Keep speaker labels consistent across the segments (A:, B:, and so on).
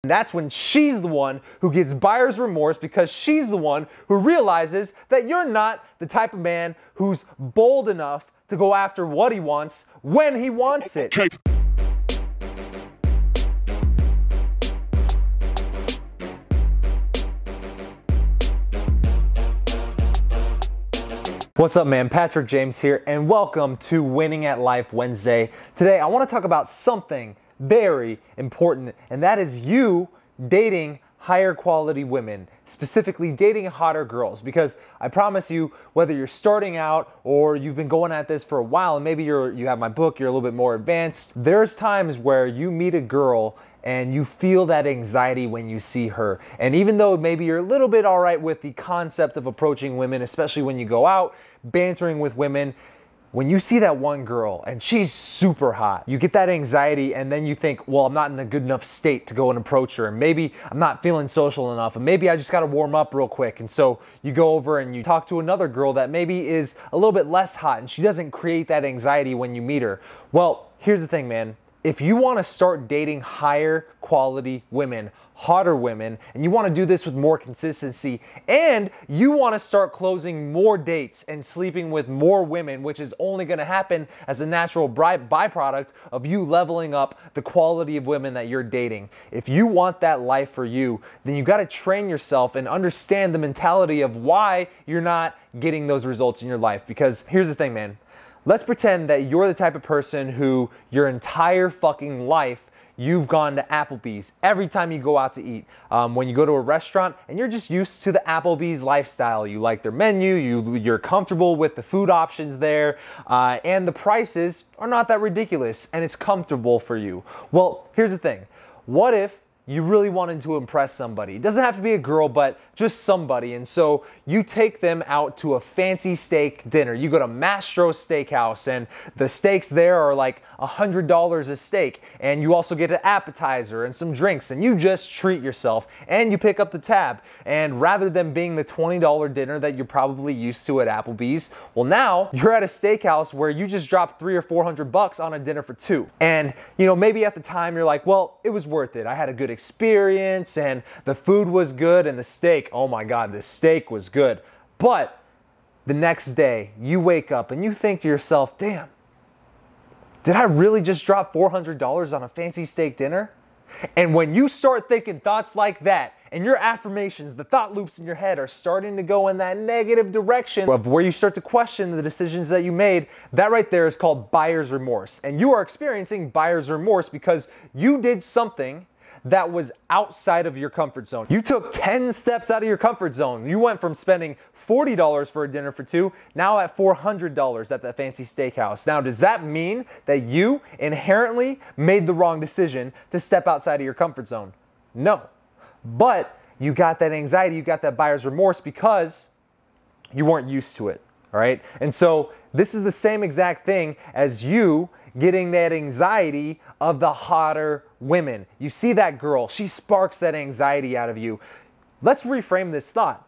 A: And that's when she's the one who gets buyer's remorse because she's the one who realizes that you're not the type of man who's bold enough to go after what he wants when he wants it. What's up, man? Patrick James here, and welcome to Winning at Life Wednesday. Today, I want to talk about something very important, and that is you dating higher quality women, specifically dating hotter girls, because I promise you, whether you're starting out or you've been going at this for a while, and maybe you have my book, you're a little bit more advanced, there's times where you meet a girl and you feel that anxiety when you see her. And even though maybe you're a little bit all right with the concept of approaching women, especially when you go out, bantering with women, when you see that one girl and she's super hot, you get that anxiety and then you think, well, I'm not in a good enough state to go and approach her. And maybe I'm not feeling social enough. And maybe I just got to warm up real quick. And so you go over and you talk to another girl that maybe is a little bit less hot and she doesn't create that anxiety when you meet her. Well, here's the thing, man. If you want to start dating higher quality women, hotter women, and you want to do this with more consistency, and you want to start closing more dates and sleeping with more women, which is only going to happen as a natural byproduct of you leveling up the quality of women that you're dating. If you want that life for you, then you got to train yourself and understand the mentality of why you're not getting those results in your life. Because here's the thing, man. Let's pretend that you're the type of person who your entire fucking life you've gone to Applebee's every time you go out to eat. When you go to a restaurant and you're just used to the Applebee's lifestyle. You like their menu, you're comfortable with the food options there, and the prices are not that ridiculous and it's comfortable for you. Well, here's the thing. What if you really wanted to impress somebody? It doesn't have to be a girl, but just somebody. And so you take them out to a fancy steak dinner. You go to Mastro Steakhouse and the steaks there are like $100 a steak. And you also get an appetizer and some drinks and you just treat yourself and you pick up the tab. And rather than being the $20 dinner that you're probably used to at Applebee's, well, now you're at a steakhouse where you just dropped $300 or $400 on a dinner for two. And you know, maybe at the time you're like, well, it was worth it. I had a good experience and the food was good and the steak, oh my God, the steak was good. But the next day you wake up and you think to yourself, damn, did I really just drop $400 on a fancy steak dinner? And when you start thinking thoughts like that and your affirmations, the thought loops in your head are starting to go in that negative direction of where you start to question the decisions that you made, that right there is called buyer's remorse. And you are experiencing buyer's remorse because you did something that was outside of your comfort zone. You took 10 steps out of your comfort zone. You went from spending $40 for a dinner for two, now at $400 at that fancy steakhouse. Now, does that mean that you inherently made the wrong decision to step outside of your comfort zone? No. But you got that anxiety, you got that buyer's remorse because you weren't used to it, all right? And so this is the same exact thing as you getting that anxiety of the hotter women. You see that girl, she sparks that anxiety out of you. Let's reframe this thought.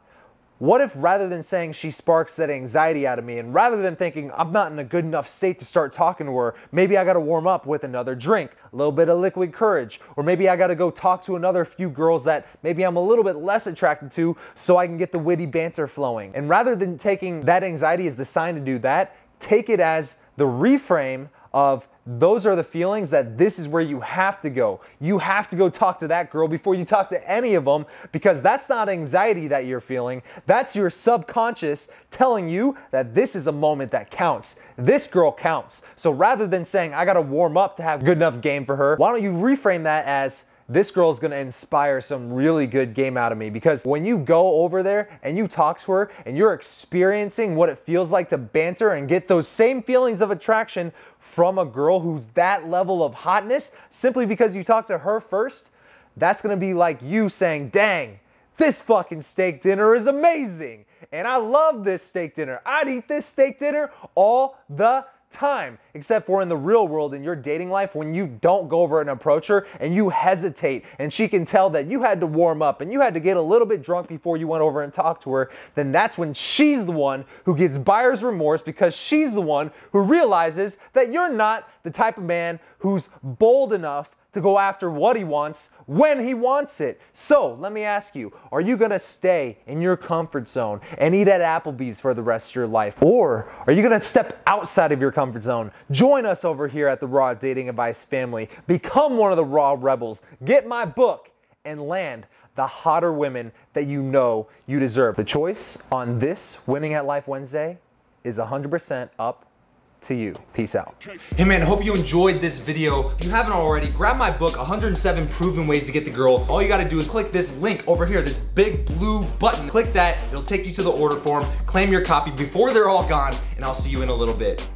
A: What if rather than saying she sparks that anxiety out of me, and rather than thinking I'm not in a good enough state to start talking to her, maybe I got to warm up with another drink, a little bit of liquid courage, or maybe I got to go talk to another few girls that maybe I'm a little bit less attracted to so I can get the witty banter flowing. And rather than taking that anxiety as the sign to do that, take it as the reframe of those are the feelings that this is where you have to go. You have to go talk to that girl before you talk to any of them, because that's not anxiety that you're feeling. That's your subconscious telling you that this is a moment that counts. This girl counts. So rather than saying, I got to warm up to have good enough game for her, why don't you reframe that as, this girl is going to inspire some really good game out of me? Because when you go over there and you talk to her and you're experiencing what it feels like to banter and get those same feelings of attraction from a girl who's that level of hotness, simply because you talked to her first, that's going to be like you saying, dang, this fucking steak dinner is amazing. And I love this steak dinner. I'd eat this steak dinner all the time, except for in the real world, in your dating life, when you don't go over and approach her and you hesitate and she can tell that you had to warm up and you had to get a little bit drunk before you went over and talked to her, then that's when she's the one who gets buyer's remorse because she's the one who realizes that you're not the type of man who's bold enough to go after what he wants when he wants it. So let me ask you, are you gonna stay in your comfort zone and eat at Applebee's for the rest of your life? Or are you gonna step outside of your comfort zone? Join us over here at the Raw Dating Advice family. Become one of the Raw Rebels. Get my book and land the hotter women that you know you deserve. The choice on this Winning at Life Wednesday is 100% up to you. Peace out. Hey man, hope you enjoyed this video. If you haven't already, grab my book, 107 Proven Ways to Get the Girl. All you gotta do is click this link over here, this big blue button. Click that, it'll take you to the order form. Claim your copy before they're all gone, and I'll see you in a little bit.